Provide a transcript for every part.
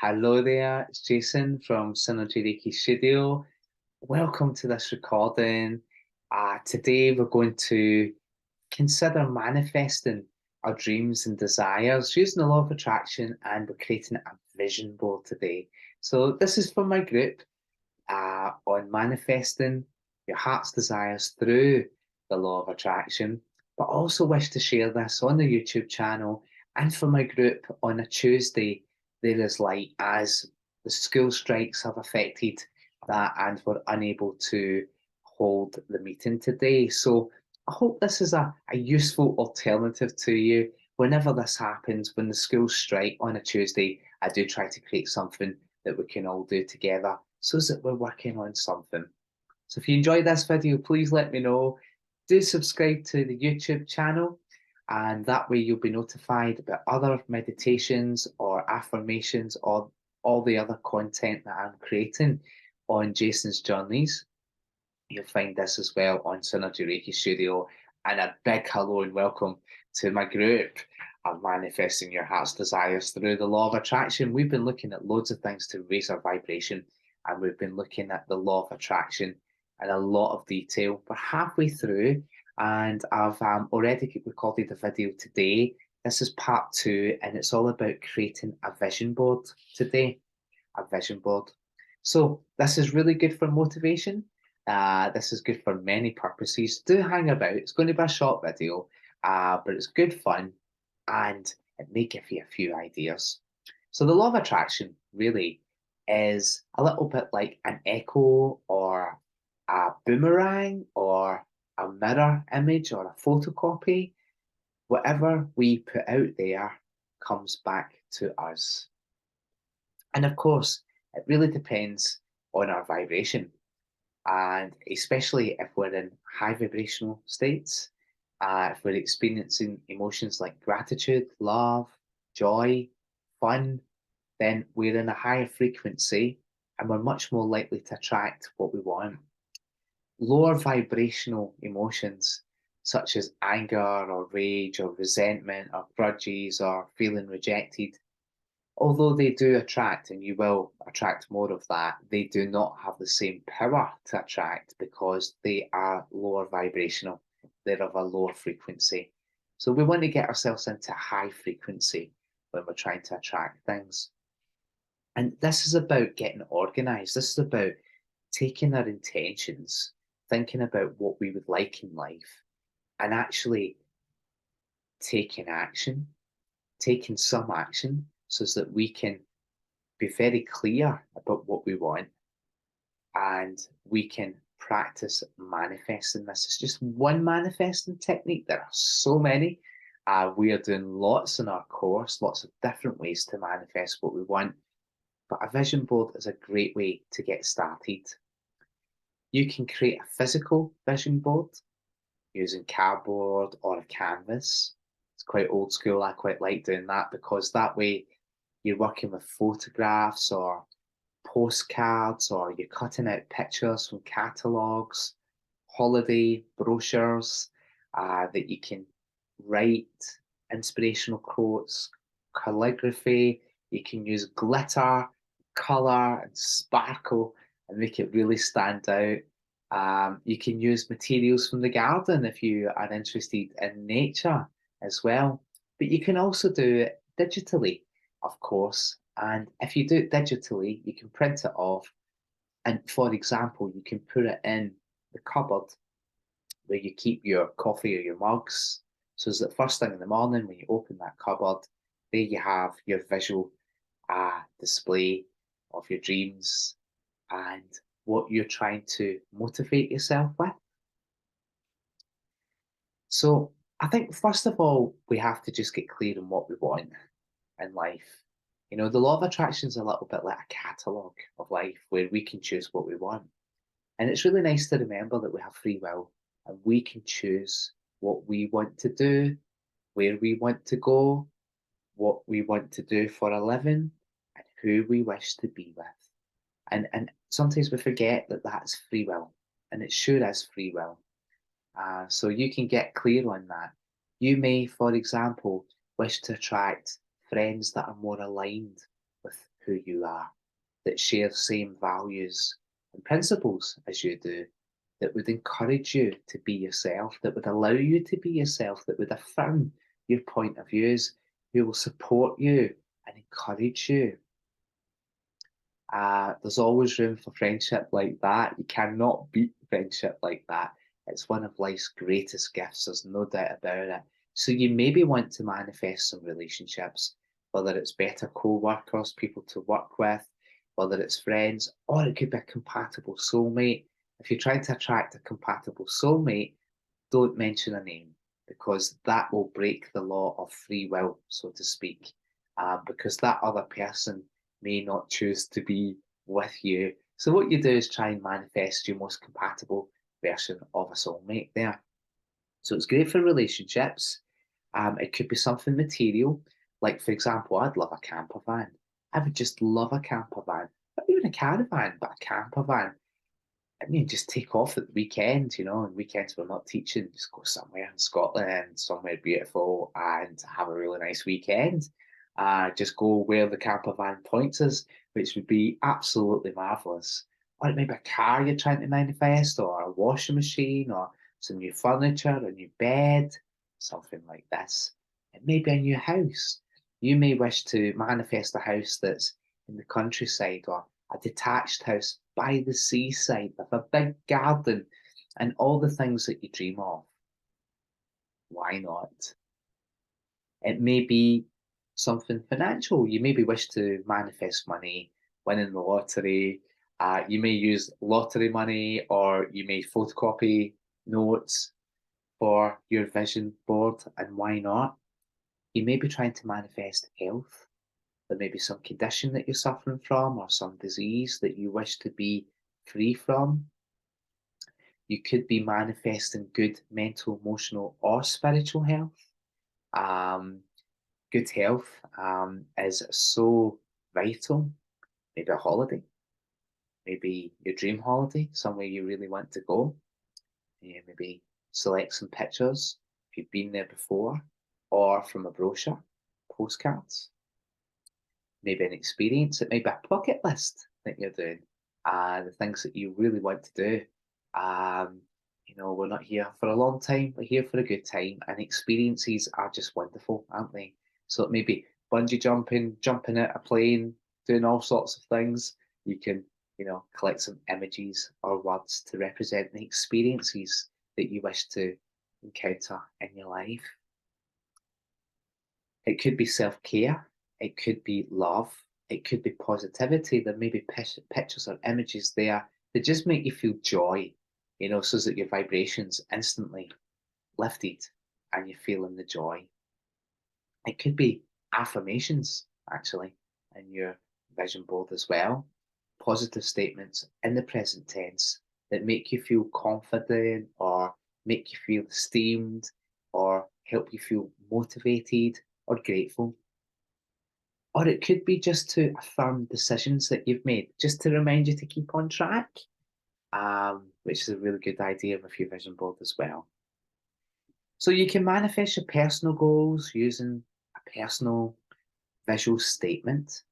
Hello there, it's Jason from Synergy Reiki Studio. Welcome to this recording. Today we're going to consider manifesting our dreams and desires using the law of attraction, and we're creating a vision board today. So this is for my group on manifesting your heart's desires through the law of attraction, but also wish to share this on the YouTube channel and for my group on a Tuesday. There is light as the school strikes have affected that and we're unable to hold the meeting today. So I hope this is a useful alternative to you. Whenever this happens, when the schools strike on a Tuesday, I do try to create something that we can all do together so that we're working on something. So if you enjoyed this video, please let me know. Do subscribe to the YouTube channel, and that way you'll be notified about other meditations or affirmations or all the other content that I'm creating on Jason's Journeys. You'll find this as well on Synergy Reiki Studio. And a big hello and welcome to my group of Manifesting Your Heart's Desires Through the Law of Attraction. We've been looking at loads of things to raise our vibration, and we've been looking at the law of attraction in a lot of detail. We're halfway through, and I've already recorded a video today. This is part 2, and it's all about creating a vision board today. A vision board. So this is really good for motivation. This is good for many purposes. Do hang about. It's going to be a short video, but it's good fun and it may give you a few ideas. So the law of attraction really is a little bit like an echo or a boomerang or a mirror image or a photocopy. Whatever we put out there comes back to us. And of course, it really depends on our vibration. And especially if we're in high vibrational states, if we're experiencing emotions like gratitude, love, joy, fun, then we're in a higher frequency and we're much more likely to attract what we want. Lower vibrational emotions, such as anger or rage or resentment or grudges or feeling rejected, although they do attract, and you will attract more of that, they do not have the same power to attract because they are lower vibrational. They're of a lower frequency. So we want to get ourselves into high frequency when we're trying to attract things. And this is about getting organized. This is about taking our intentions, thinking about what we would like in life, and actually taking action, taking some action so that we can be very clear about what we want and we can practice manifesting this. It's just one manifesting technique. There are so many. We are doing lots in our course, lots of different ways to manifest what we want. But a vision board is a great way to get started. You can create a physical vision board using cardboard or a canvas. It's quite old school. I quite like doing that because that way you're working with photographs or postcards, or you're cutting out pictures from catalogues, holiday brochures that you can write inspirational quotes, calligraphy. You can use glitter, colour, and sparkle and make it really stand out. You can use materials from the garden if you are interested in nature as well. But you can also do it digitally, of course. And if you do it digitally, you can print it off. And for example, you can put it in the cupboard where you keep your coffee or your mugs. So it's the first thing in the morning when you open that cupboard, there you have your visual display of your dreams and what you're trying to motivate yourself with. So I think first of all, we have to just get clear on what we want in life. You know, the law of attraction is a little bit like a catalogue of life where we can choose what we want. And it's really nice to remember that we have free will and we can choose what we want to do, where we want to go, what we want to do for a living, and who we wish to be with. And sometimes we forget that that's free will, and it sure is free will. So you can get clear on that. You may, for example, wish to attract friends that are more aligned with who you are, that share the same values and principles as you do, that would encourage you to be yourself, that would allow you to be yourself, that would affirm your point of views, who will support you and encourage you. There's always room for friendship like that. You cannot beat friendship like that. It's one of life's greatest gifts, there's no doubt about it. So you maybe want to manifest some relationships, whether it's better co-workers, people to work with, whether it's friends, or it could be a compatible soulmate. If you're trying to attract a compatible soulmate, don't mention a name, because that will break the law of free will, so to speak, because that other person may not choose to be with you. So what you do is try and manifest your most compatible version of a soulmate there. So it's great for relationships. It could be something material, like for example, I'd love a camper van. I would just love a camper van, not even a caravan, but a camper van. I mean, just take off at the weekend, and weekends we're not teaching, just go somewhere in Scotland, somewhere beautiful, and have a really nice weekend. Just go where the camper van points us, which would be absolutely marvellous. Or maybe a car you're trying to manifest, or a washing machine, or some new furniture, a new bed, something like this. It may be a new house. You may wish to manifest a house that's in the countryside, or a detached house by the seaside with a big garden and all the things that you dream of. Why not? It may be something financial. You maybe wish to manifest money, winning the lottery. You may use lottery money, or you may photocopy notes for your vision board, and why not? You may be trying to manifest health. There may be some condition that you're suffering from, or some disease that you wish to be free from. You could be manifesting good mental, emotional, or spiritual health. Um, Good health is so vital. Maybe a holiday, maybe your dream holiday, somewhere you really want to go. Yeah, maybe select some pictures if you've been there before, or from a brochure, postcards. Maybe an experience. It may be a bucket list that you're doing, the things that you really want to do. Um, we're not here for a long time, we're here for a good time, and experiences are just wonderful, aren't they? So it may be bungee jumping, jumping out a plane, doing all sorts of things. You can, collect some images or words to represent the experiences that you wish to encounter in your life. It could be self-care, it could be love, it could be positivity. There may be pictures or images there that just make you feel joy, so that your vibrations instantly lifted and you're feeling the joy. It could be affirmations, actually, in your vision board as well. Positive statements in the present tense that make you feel confident, or make you feel esteemed, or help you feel motivated or grateful. Or it could be just to affirm decisions that you've made, just to remind you to keep on track, which is a really good idea with your vision board as well. So you can manifest your personal goals using a personal visual statement.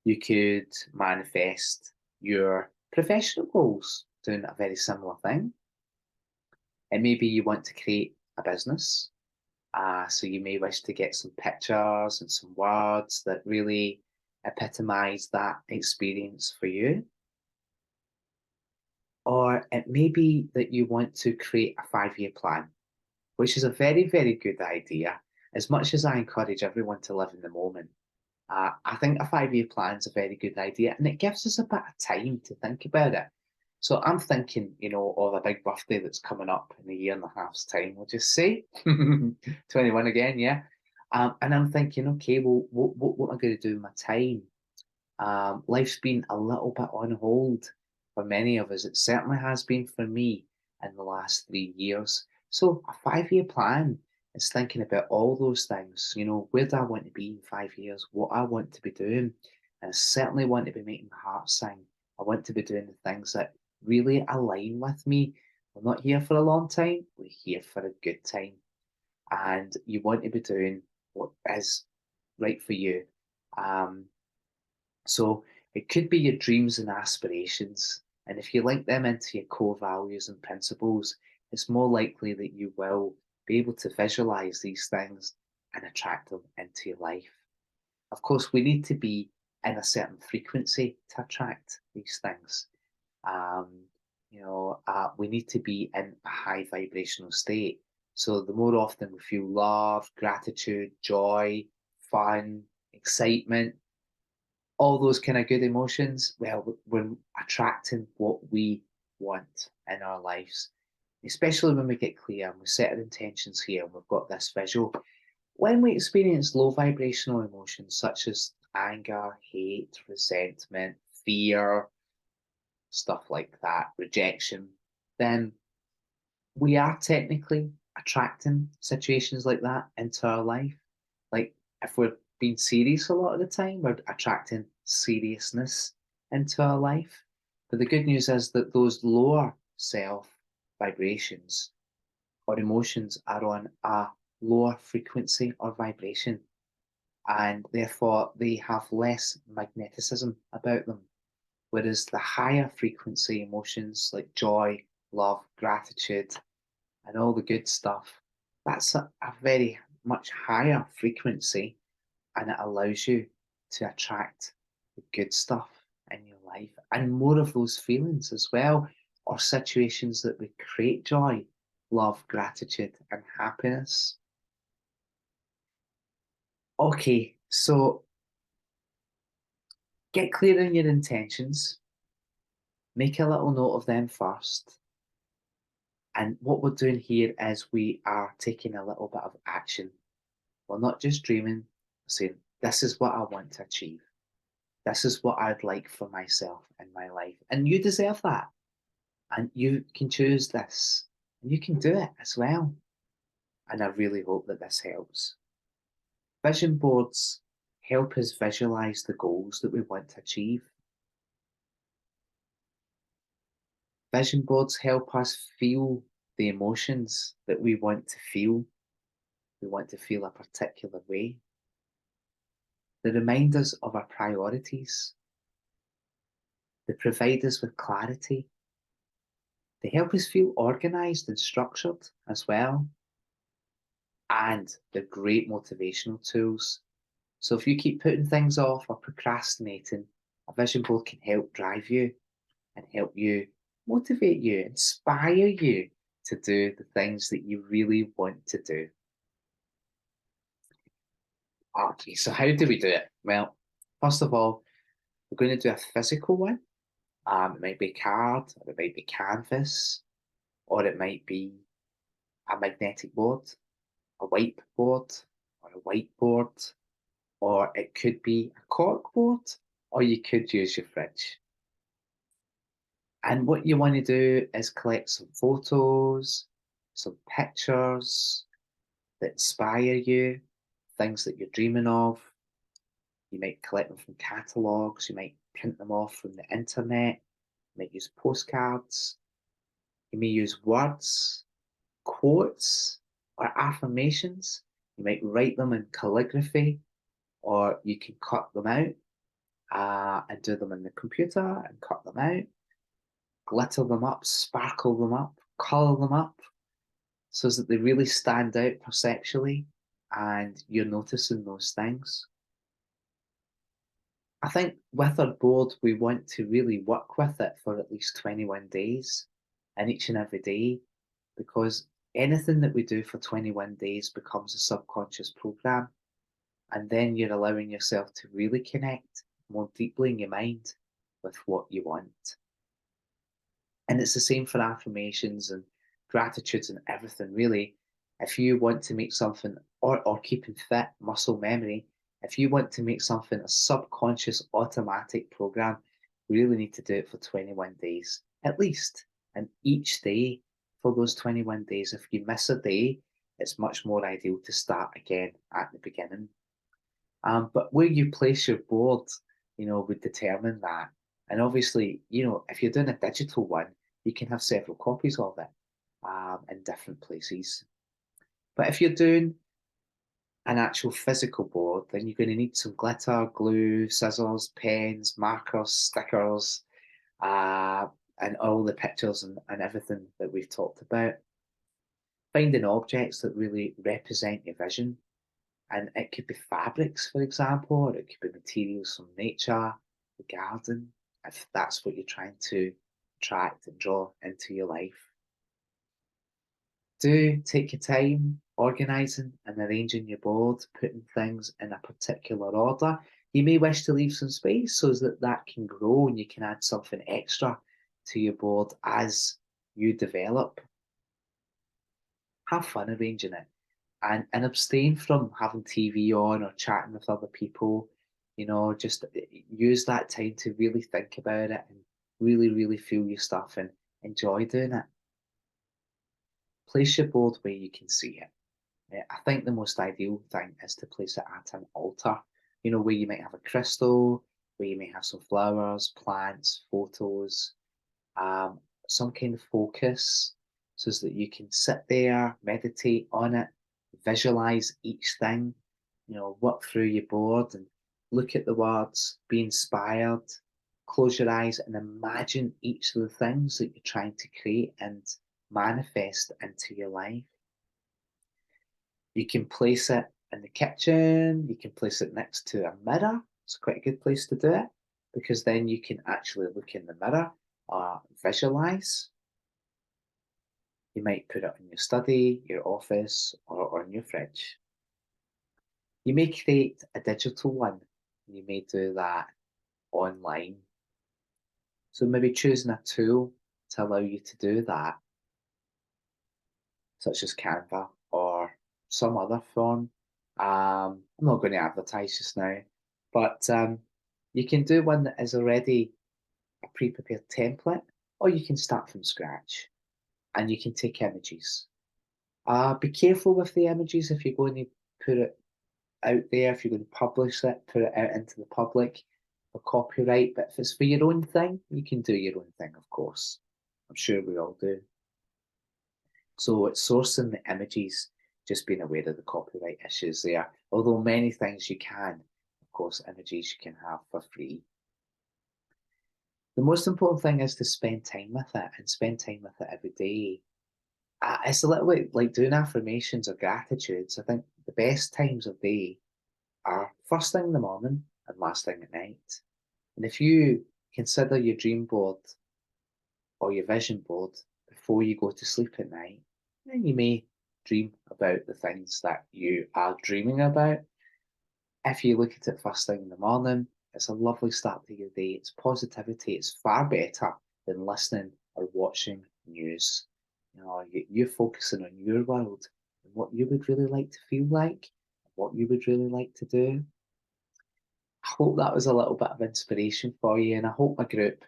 You could manifest your professional goals doing a very similar thing. And maybe you want to create a business. So you may wish to get some pictures and some words that really epitomize that experience for you. Or it may be that you want to create a 5-year plan, which is a very, very good idea. As much as I encourage everyone to live in the moment, I think a 5-year plan is a very good idea, and it gives us a bit of time to think about it. So I'm thinking, of a big birthday that's coming up in a year and a half's time, we'll just say. 21 again, yeah. And I'm thinking, okay, well, what am I going to do with my time? Life's been a little bit on hold for many of us. It certainly has been for me in the last 3 years. So a 5-year plan is thinking about all those things. Where do I want to be in 5 years? What I want to be doing. And I certainly want to be making my heart sing. I want to be doing the things that really align with me. We're not here for a long time. We're here for a good time. And you want to be doing what is right for you. Um, So it could be your dreams and aspirations. And if you link them into your core values and principles, it's more likely that you will be able to visualize these things and attract them into your life. Of course, we need to be in a certain frequency to attract these things. Um, we need to be in a high vibrational state. So the more often we feel love, gratitude, joy, fun, excitement, all those kind of good emotions, well, we're attracting what we want in our lives, especially when we get clear and we set our intentions here and we've got this visual. When we experience low vibrational emotions such as anger, hate, resentment, fear, stuff like that, rejection, then we are technically attracting situations like that into our life. Like if we're being serious a lot of the time, we're attracting seriousness into our life. But the good news is that those lower self vibrations or emotions are on a lower frequency or vibration, and therefore they have less magnetism about them. Whereas the higher frequency emotions like joy, love, gratitude, and all the good stuff, that's a very much higher frequency, and it allows you to attract the good stuff in your life and more of those feelings as well, or situations that would create joy, love, gratitude, and happiness. Okay, so get clear on your intentions, make a little note of them first. And what we're doing here is we are taking a little bit of action. We're not just dreaming, we're saying, this is what I want to achieve. This is what I'd like for myself in my life. And you deserve that. And you can choose this. And you can do it as well. And I really hope that this helps. Vision boards help us visualize the goals that we want to achieve. Vision boards help us feel the emotions that we want to feel. We want to feel a particular way. They remind us of our priorities. They provide us with clarity. They help us feel organized and structured as well. And they're great motivational tools. So if you keep putting things off or procrastinating, a vision board can help drive you and help you motivate you, inspire you to do the things that you really want to do. Okay, so how do we do it? Well, first of all, we're going to do a physical one. It might be a card, or it might be canvas, or it might be a magnetic board, a whiteboard, or a whiteboard, or it could be a cork board, or you could use your fridge. And what you want to do is collect some photos, some pictures that inspire you, things that you're dreaming of. You might collect them from catalogues, you might print them off from the internet, you might use postcards, you may use words, quotes, or affirmations. You might write them in calligraphy, or you can cut them out and do them in the computer and cut them out, glitter them up, sparkle them up, colour them up, so that they really stand out perceptually and you're noticing those things. I think with our board, we want to really work with it for at least 21 days and each and every day, because anything that we do for 21 days becomes a subconscious program. And then you're allowing yourself to really connect more deeply in your mind with what you want. And it's the same for affirmations and gratitudes and everything, really. If you want to make something, or keeping fit, muscle memory, if you want to make something a subconscious automatic program, we really need to do it for 21 days at least. And each day for those 21 days, if you miss a day, it's much more ideal to start again at the beginning. But where you place your board, would determine that. And obviously, if you're doing a digital one, you can have several copies of it in different places. But if you're doing an actual physical board, then you're going to need some glitter, glue, scissors, pens, markers, stickers, uh, and all the pictures and everything that we've talked about. Finding objects that really represent your vision. And it could be fabrics, for example, or it could be materials from nature, the garden, if that's what you're trying to attract and draw into your life. Do take your time organising and arranging your board, putting things in a particular order. You may wish to leave some space so that that can grow and you can add something extra to your board as you develop. Have fun arranging it and abstain from having TV on or chatting with other people. Just use that time to really think about it and really, really feel your stuff and enjoy doing it. Place your board where you can see it. I think the most ideal thing is to place it at an altar, where you might have a crystal, where you may have some flowers, plants, photos, um, some kind of focus, so that you can sit there, meditate on it, visualize each thing, work through your board and look at the words, be inspired, close your eyes and imagine each of the things that you're trying to create and manifest into your life. You can place it in the kitchen, you can place it next to a mirror. It's quite a good place to do it because then you can actually look in the mirror or visualize. You might put it in your study, your office, or in your fridge. You may create a digital one. You may do that online. So maybe choosing a tool to allow you to do that, such as Canva or some other form. I'm not going to advertise just now, but you can do one that is already a pre-prepared template, or you can start from scratch and you can take images. Be careful with the images if you're going to put it out there, if you're going to publish it, put it out into the public for copyright. But if it's for your own thing, you can do your own thing, of course. I'm sure we all do. So it's sourcing the images, just being aware of the copyright issues there. Although many things you can, of course, images you can have for free. The most important thing is to spend time with it and spend time with it every day. It's a little bit like doing affirmations or gratitudes. I think the best times of day are first thing in the morning and last thing at night. And if you consider your dream board or your vision board before you go to sleep at night, then you may dream about the things that you are dreaming about. If you look at it first thing in the morning, it's a lovely start to your day. It's positivity. It's far better than listening or watching news. You're focusing on your world and what you would really like to feel like, what you would really like to do. I hope that was a little bit of inspiration for you, and I hope my group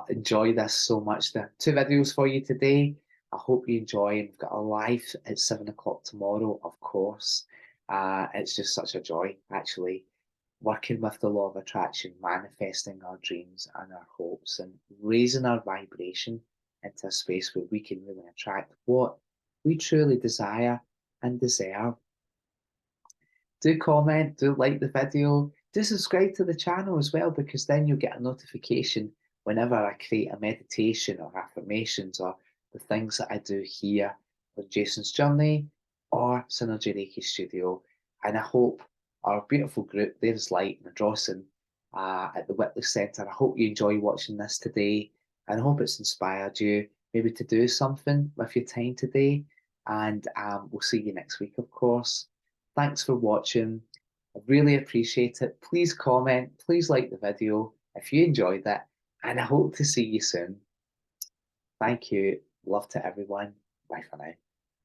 enjoy this so much. There are 2 videos for you today. I hope you enjoy, and we've got a live at 7 o'clock tomorrow, of course. It's just such a joy, actually, working with the law of attraction, manifesting our dreams and our hopes, and raising our vibration into a space where we can really attract what we truly desire and deserve. Do comment, do like the video, do subscribe to the channel as well, because then you'll get a notification whenever I create a meditation or affirmations or the things that I do here on Jason's Journey or Synergy Reiki Studio. And I hope our beautiful group, There's Light and Ardrossan at the Whitlees Centre, I hope you enjoy watching this today, and I hope it's inspired you maybe to do something with your time today. And we'll see you next week, of course. Thanks for watching. I really appreciate it. Please comment, please like the video if you enjoyed it, and I hope to see you soon. Thank you. Love to everyone. Bye for now.